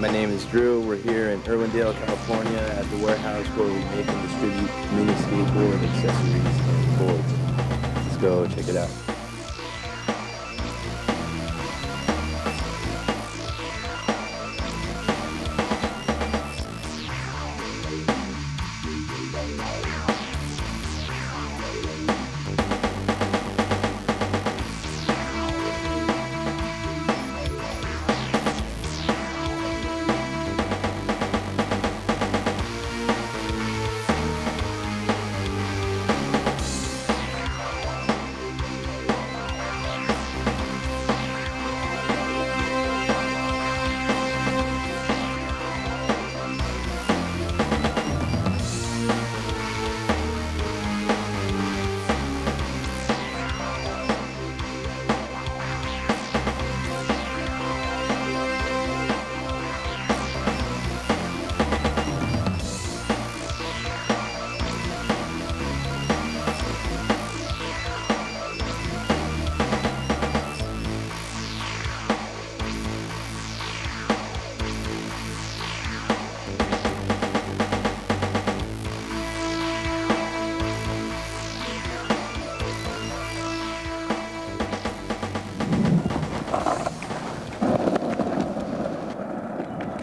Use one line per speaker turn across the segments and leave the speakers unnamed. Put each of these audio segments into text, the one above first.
my name is Drew. We're here in Irwindale, California at the warehouse where we make and distribute mini skateboard accessories and boards. Let's go check it out.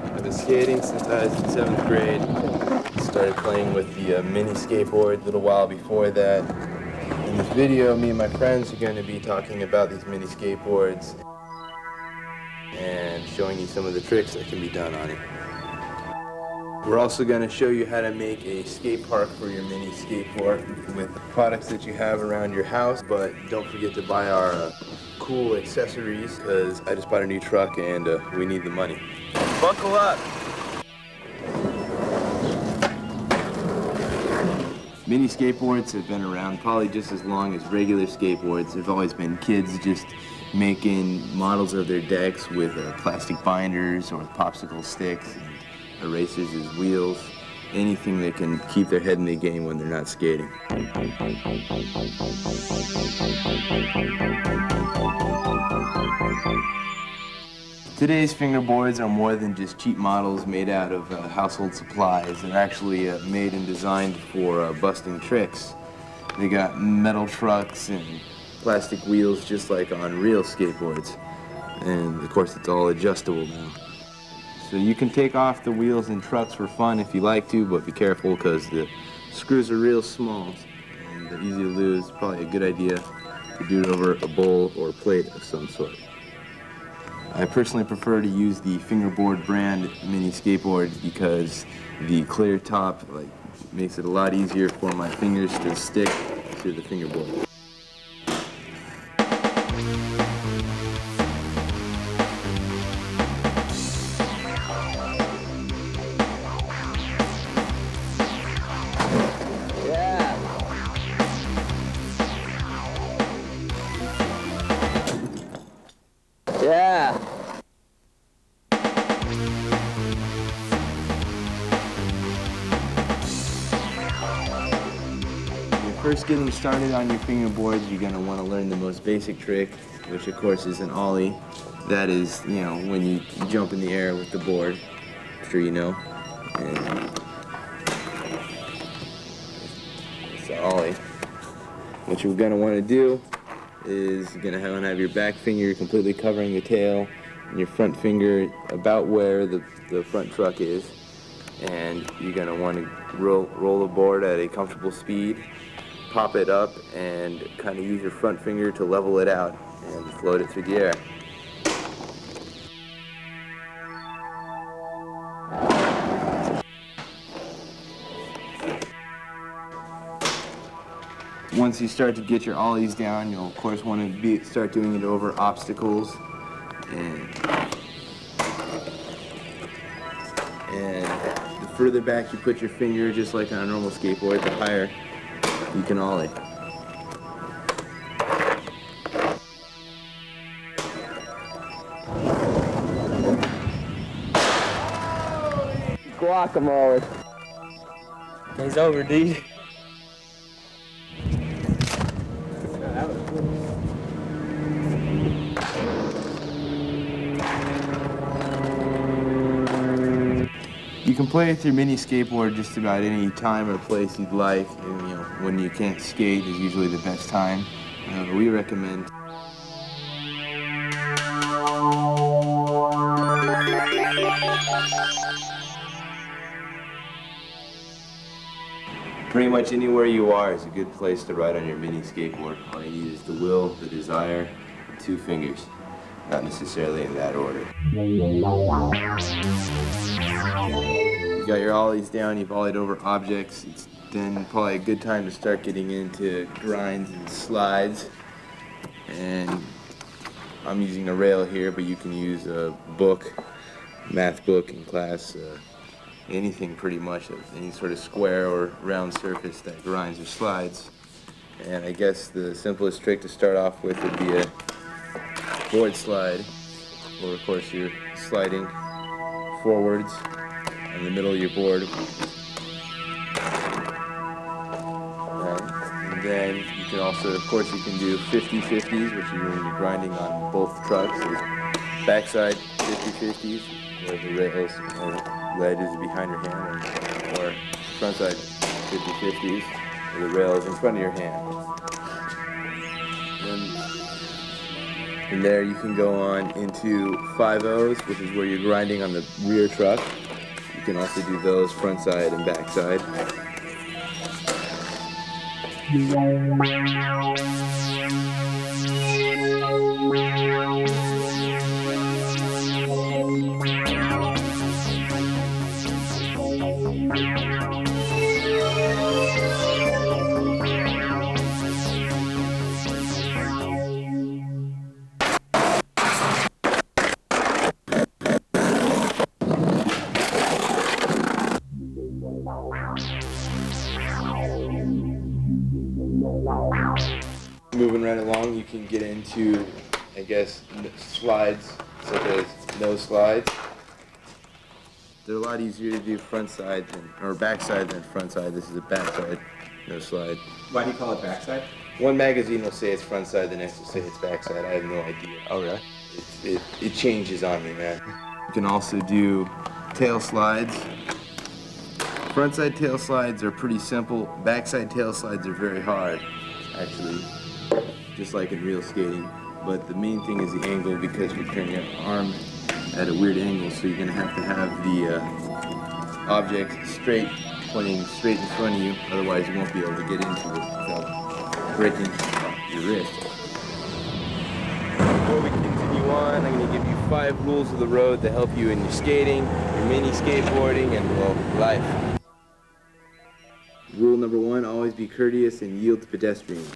I've been skating since I was in 7th grade. Started playing with the mini skateboard a little while before that. In this video, me and my friends are going to be talking about these mini skateboards and showing you some of the tricks that can be done on it. We're also going to show you how to make a skate park for your mini skateboard with the products that you have around your house, but don't forget to buy our cool accessories because I just bought a new truck and we need the money. Buckle up! Mini skateboards have been around probably just as long as regular skateboards. There's always been kids just making models of their decks with plastic binders or popsicle sticks and erasers as wheels. Anything that can keep their head in the game when they're not skating. Today's fingerboards are more than just cheap models made out of household supplies. They're actually made and designed for busting tricks. They got metal trucks and plastic wheels just like on real skateboards. And of course it's all adjustable now. So you can take off the wheels and trucks for fun if you like to, but be careful because the screws are real small and they're easy to lose. Probably a good idea to do it over a bowl or a plate of some sort. I personally prefer to use the Fingerboard brand mini skateboard because the clear top makes it a lot easier for my fingers to stick to the fingerboard.
Yeah.
When you're first getting started on your fingerboards, you're going to want to learn the most basic trick, which of course is an ollie. That is, when you jump in the air with the board. I'm sure you know. And it's an ollie. What you're going to want to do is you're going to want to have your back finger completely covering the tail and your front finger about where the front truck is, and you're going to want to roll the board at a comfortable speed, pop it up, and kind of use your front finger to level it out and float it through the air. Once you start to get your ollies down, you'll of course want to start doing it over obstacles, and the further back you put your finger, just like on a normal skateboard, the higher you can ollie.
Guacamole. Game's over, dude.
can play with your mini skateboard just about any time or place you'd like. And, when you can't skate is usually the best time. We recommend pretty much anywhere you are is a good place to ride on your mini skateboard. All you need is the will, the desire, and 2 fingers. Not necessarily in that order. You got your ollies down, you've ollied over objects. It's then probably a good time to start getting into grinds and slides. And I'm using a rail here, but you can use a book, math book in class, anything pretty much, any sort of square or round surface that grinds or slides. And I guess the simplest trick to start off with would be a board slide, or of course you're sliding forwards in the middle of your board. And then you can also, of course, you can do 50-50s, which is when you're grinding on both trucks. There's backside 50-50s, where the rails or ledge is behind your hand, or frontside 50-50s, where the rail is in front of your hand. And there you can go on into 5-0s, which is where you're grinding on the rear truck. You can also do those front side and back side. Moving right along, you can get into, I guess, slides, such as no slides. They're a lot easier to do front side or back side than front side. This is a back side, no slide.
Why do you call it backside?
One magazine will say it's front side, the next will say it's back side. I have no idea.
Oh, really?
It changes on me, man. You can also do tail slides. Frontside tail slides are pretty simple. Backside tail slides are very hard, actually, just like in real skating. But the main thing is the angle, because you turn your arm at a weird angle, so you're gonna have the object straight, pointing straight in front of you. Otherwise, you won't be able to get into it without breaking your wrist. Before we continue on, I'm gonna give you 5 rules of the road to help you in your skating, your mini skateboarding, and, well, life. Rule number 1, always be courteous and yield to pedestrians.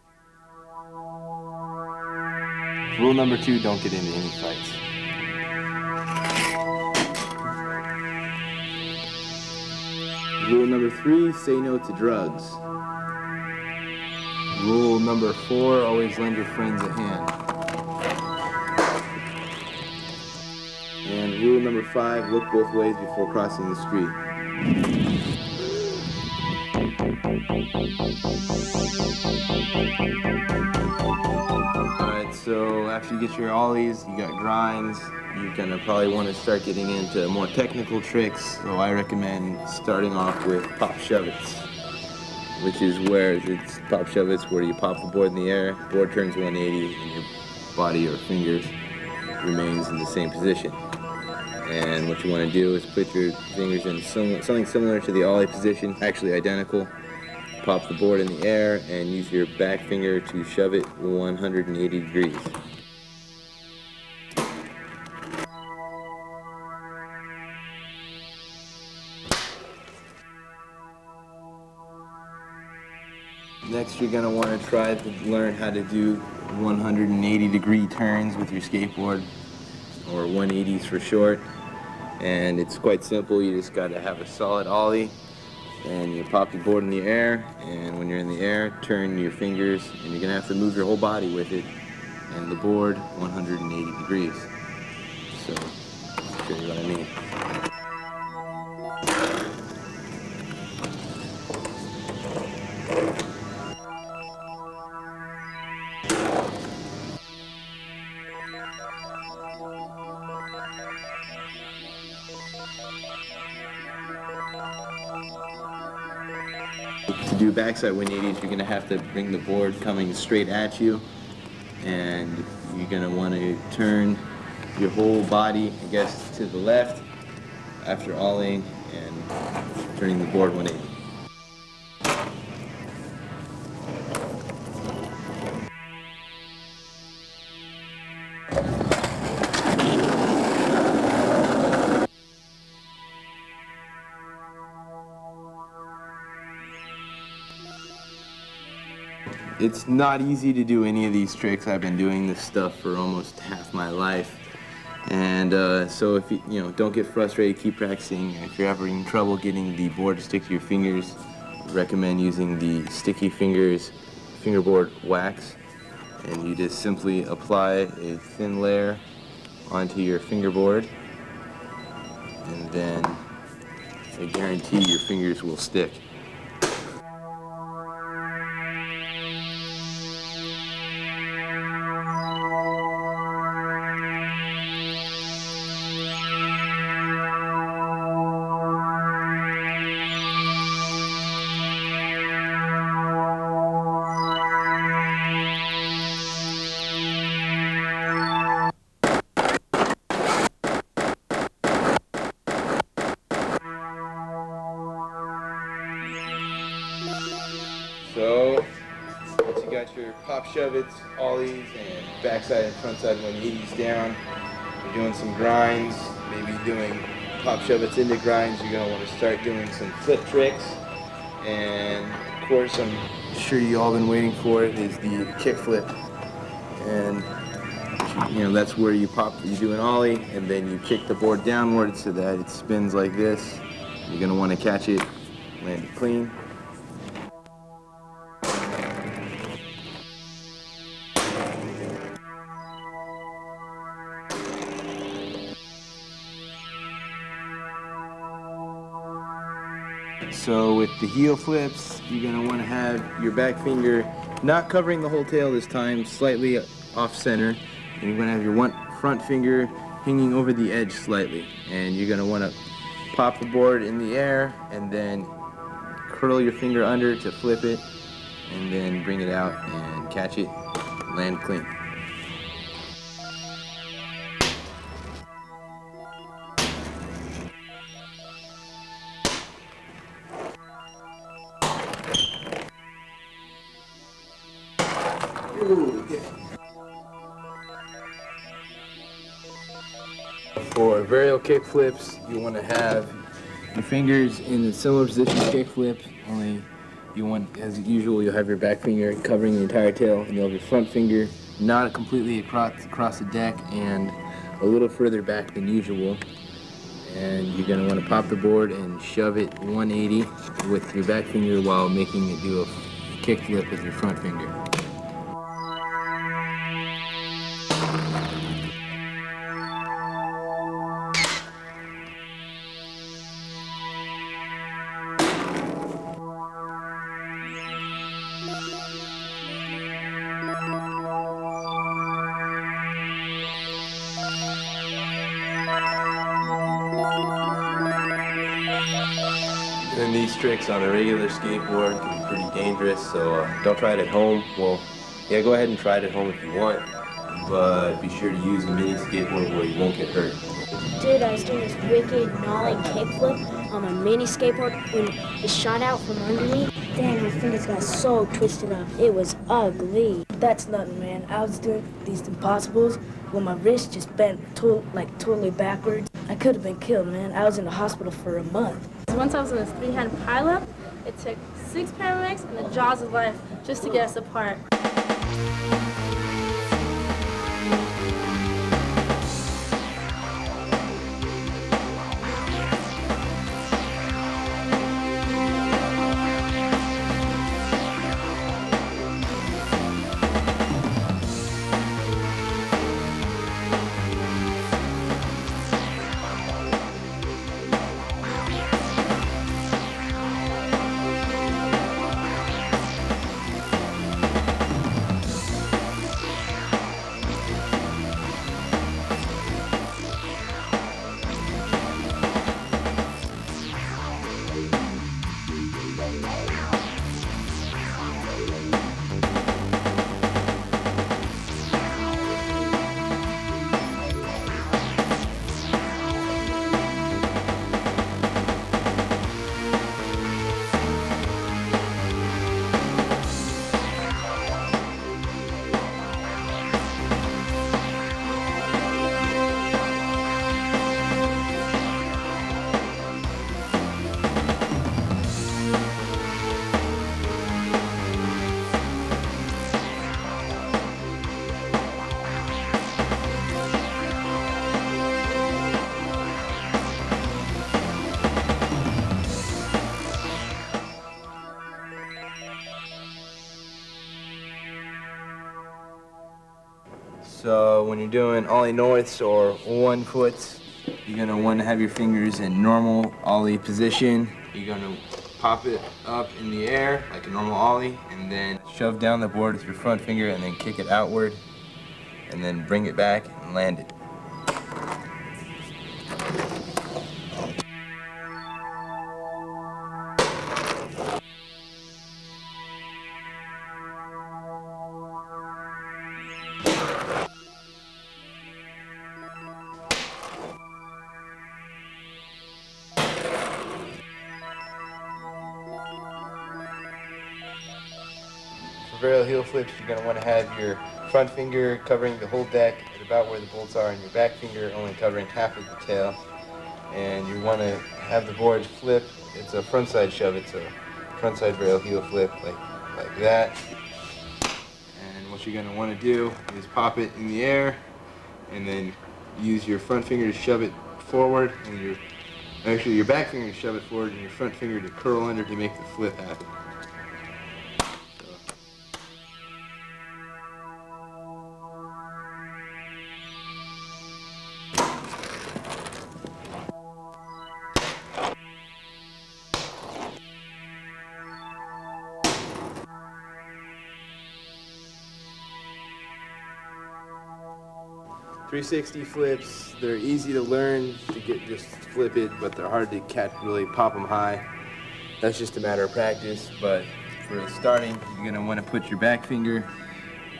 Rule number 2, don't get into any fights. Rule number 3, say no to drugs. Rule number 4, always lend your friends a hand. And rule number 5, look both ways before crossing the street. Alright, so after you get your ollies, you got grinds, you're gonna probably want to start getting into more technical tricks. So I recommend starting off with pop shove-its, which is where it's pop shove-its where you pop the board in the air, board turns 180, and your body or fingers remains in the same position. And what you want to do is put your fingers in something similar to the ollie position, actually identical. Pop the board in the air and use your back finger to shove it 180 degrees. Next, you're going to want to try to learn how to do 180-degree turns with your skateboard, or 180s for short. And it's quite simple. You just got to have a solid ollie, and you pop your board in the air, and when you're in the air, turn your fingers, and you're going to have to move your whole body with it, and the board 180 degrees. So, I'll show you what I mean. To do backside 180s, you're going to have to bring the board coming straight at you, and you're going to want to turn your whole body, I guess, to the left after ollieing and turning the board 180. It's not easy to do any of these tricks. I've been doing this stuff for almost half my life. And so if you don't get frustrated, keep practicing. If you're having trouble getting the board to stick to your fingers, I recommend using the Sticky Fingers fingerboard wax. And you just simply apply a thin layer onto your fingerboard, and then I guarantee your fingers will stick. So, once you got your pop shove-its, ollies, and backside and frontside 180s down, you're doing some grinds, maybe doing pop shove-its into grinds, you're going to want to start doing some flip tricks. And of course, I'm sure you all been waiting for it, is the kick flip. And that's where you do an ollie, and then you kick the board downward so that it spins like this. You're going to want to catch it, land it clean. So with the heel flips, you're going to want to have your back finger not covering the whole tail this time, slightly off center. And you're going to have your front finger hanging over the edge slightly. And you're going to want to pop the board in the air and then curl your finger under to flip it, and then bring it out and catch it, land clean. For varial kick flips, you want to have your fingers in a similar position to kick flip, only you want, as usual, you'll have your back finger covering the entire tail, and you'll have your front finger not completely across the deck and a little further back than usual. And you're going to want to pop the board and shove it 180 with your back finger while making it do a kick flip with your front finger. And these tricks on a regular skateboard can be pretty dangerous, so don't try it at home. Well, yeah, go ahead and try it at home if you want, but be sure to use a mini skateboard where you won't get hurt.
Dude, I was doing this wicked nollie kickflip on my mini skateboard when it shot out from under me. Dang, my fingers got so twisted up. It was ugly.
That's nothing, man. I was doing these impossibles when my wrist just bent totally backwards. I could have been killed, man. I was in the hospital for a month.
Once I was in this three-hand pileup, it took 6 paramedics and the jaws of life just to get us apart.
So when you're doing ollie norths or 1 foots, you're gonna want to have your fingers in normal ollie position. You're gonna pop it up in the air like a normal ollie, and then shove down the board with your front finger and then kick it outward, and then bring it back and land it. For varial heel flips, you're going to want to have your front finger covering the whole deck at about where the bolts are, and your back finger only covering half of the tail. And you want to have the board flip. It's a front side shove. It's a front side varial heel flip like that. And what you're going to want to do is pop it in the air, and then use your front finger to shove it forward, and your back finger to shove it forward, and your front finger to curl under to make the flip happen. .360 flips, they're easy to learn to just flip it, but they're hard to catch, really pop them high. That's just a matter of practice, but for starting, you're going to want to put your back finger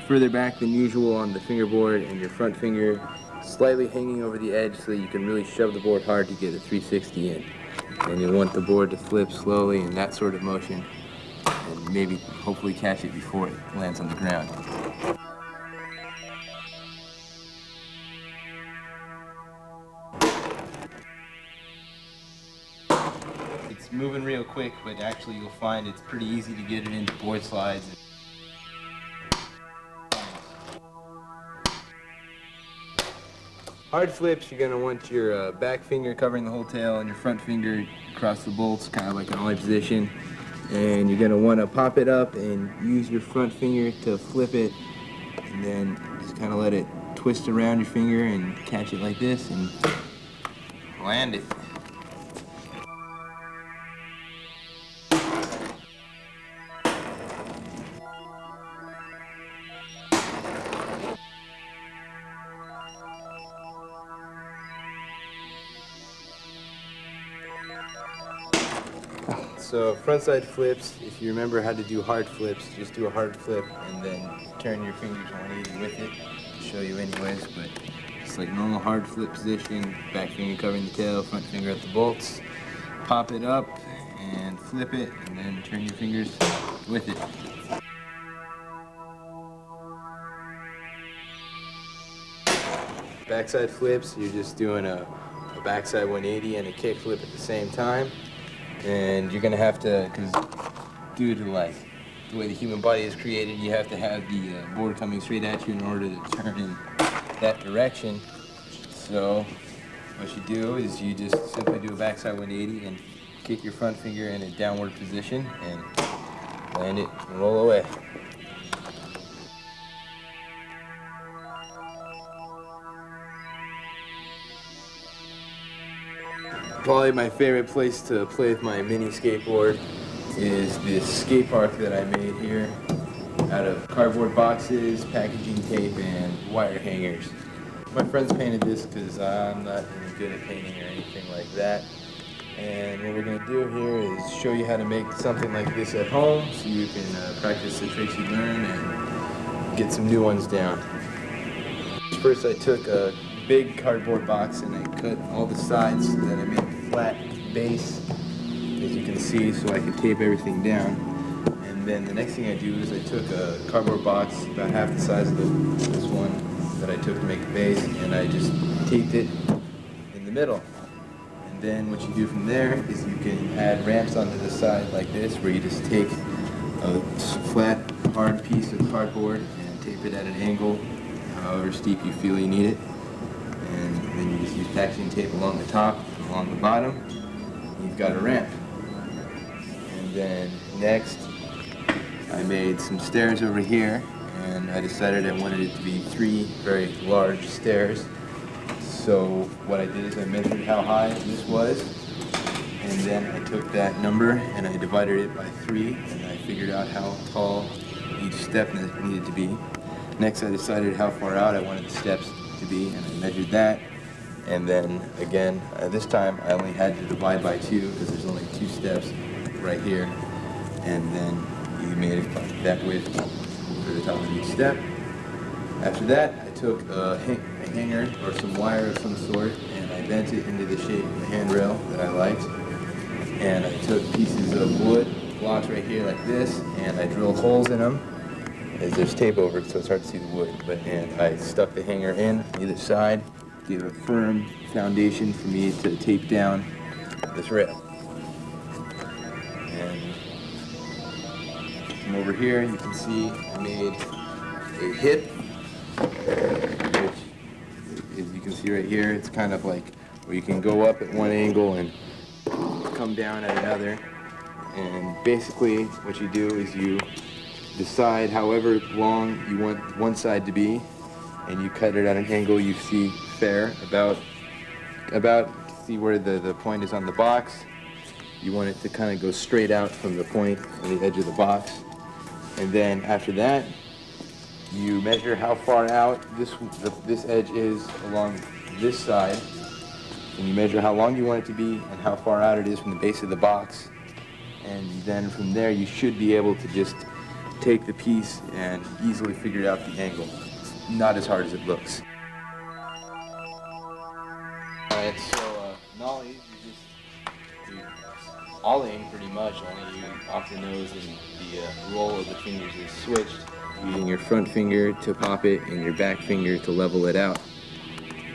further back than usual on the fingerboard, and your front finger slightly hanging over the edge so that you can really shove the board hard to get a 360 in. And you want the board to flip slowly in that sort of motion, and maybe hopefully catch it before it lands on the ground. It's moving real quick, but actually you'll find it's pretty easy to get it into board slides. Hard flips, you're going to want your back finger covering the whole tail and your front finger across the bolts, kind of like an ollie position. And you're going to want to pop it up and use your front finger to flip it, and then just kind of let it twist around your finger and catch it like this and land it. So frontside flips, if you remember how to do hard flips, just do a hard flip and then turn your fingers 180 with it. I'll show you anyways, but it's like normal hard flip position, back finger covering the tail, front finger at the bolts. Pop it up and flip it, and then turn your fingers with it. Backside flips, you're just doing a backside 180 and a kick flip at the same time. And you're gonna have to, because due to like the way the human body is created, you have to have the board coming straight at you in order to turn in that direction. So what you do is you just simply do a backside 180 and kick your front finger in a downward position and land it and roll away. Probably my favorite place to play with my mini skateboard is this skate park that I made here out of cardboard boxes, packaging tape, and wire hangers. My friends painted this because I'm not really good at painting or anything like that. And what we're going to do here is show you how to make something like this at home so you can practice the tricks you learn and get some new ones down. First I took a big cardboard box and I cut all the sides so that I made a flat base, as you can see, so I could tape everything down. And then the next thing I do is I took a cardboard box about half the size of this one that I took to make the base, and I just taped it in the middle. And then what you do from there is you can add ramps onto the side like this, where you just take a flat, hard piece of cardboard and tape it at an angle, however steep you feel you need it. And then you just use packaging tape along the top, along the bottom, and you've got a ramp. And then next, I made some stairs over here, and I decided I wanted it to be 3 very large stairs. So what I did is I measured how high this was, and then I took that number and I divided it by 3, and I figured out how tall each step needed to be. Next, I decided how far out I wanted the steps to be, and I measured that. And then again, this time I only had to divide by 2 because there's only 2 steps right here. And then you made it that width for the top of each step. After that, I took a hanger or some wire of some sort, and I bent it into the shape of a handrail that I liked. And I took pieces of wood, blocks right here like this, and I drilled holes in them. There's tape over it, so it's hard to see the wood. And I stuck the hanger in either side, gave a firm foundation for me to tape down this rail. And from over here, you can see I made a hip, which, as you can see right here, it's kind of like where you can go up at one angle and come down at another. And basically, what you do is you decide however long you want one side to be, and you cut it at an angle you see fair, about see where the point is on the box. You want it to kind of go straight out from the point on the edge of the box. And then after that, you measure how far out this edge is along this side, and you measure how long you want it to be and how far out it is from the base of the box. And then from there, you should be able to just take the piece and easily figure out the angle. It's not as hard as it looks. Alright, so nollies, you ollie pretty much, only you off the nose, and the roll of the fingers is switched, using your front finger to pop it and your back finger to level it out.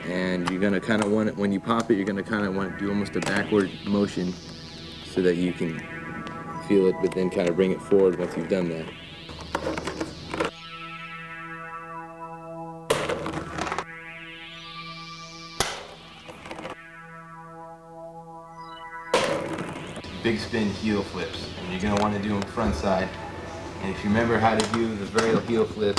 And you're gonna kind of want it, when you pop it, you're gonna kind of want to do almost a backward motion so that you can feel it, but then kind of bring it forward once you've done that. Big spin heel flips, and you're going to want to do them front side. And if you remember how to do the varial heel flip,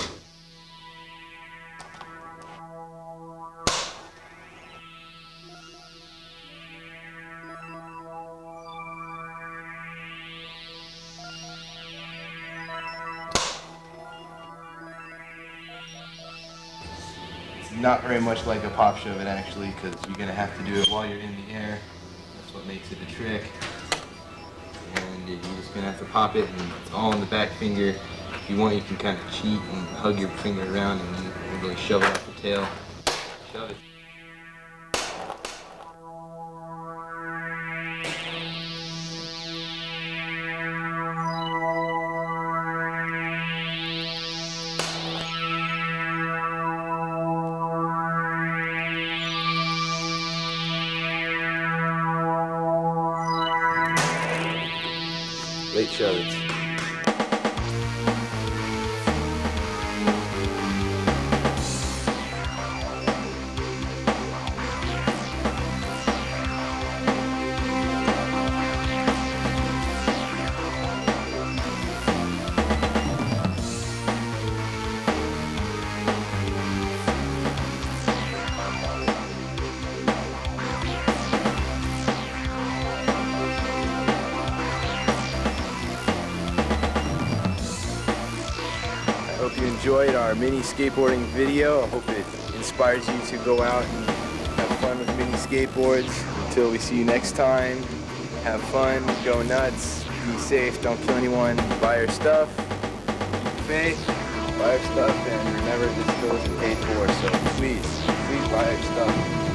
it's not very much like a pop shove it actually, because you're going to have to do it while you're in the air. That's what makes it a trick. And you're just going to have to pop it, and it's all in the back finger. If you want, you can kind of cheat and hug your finger around and really shove it off the tail. Shove it. Late shove it. I hope you enjoyed our mini skateboarding video. I hope it inspires you to go out and have fun with mini skateboards. Until we see you next time, have fun, go nuts, be safe, don't kill anyone, buy your stuff, keep faith, buy your stuff, and remember this still isn't paid for, so please buy your stuff.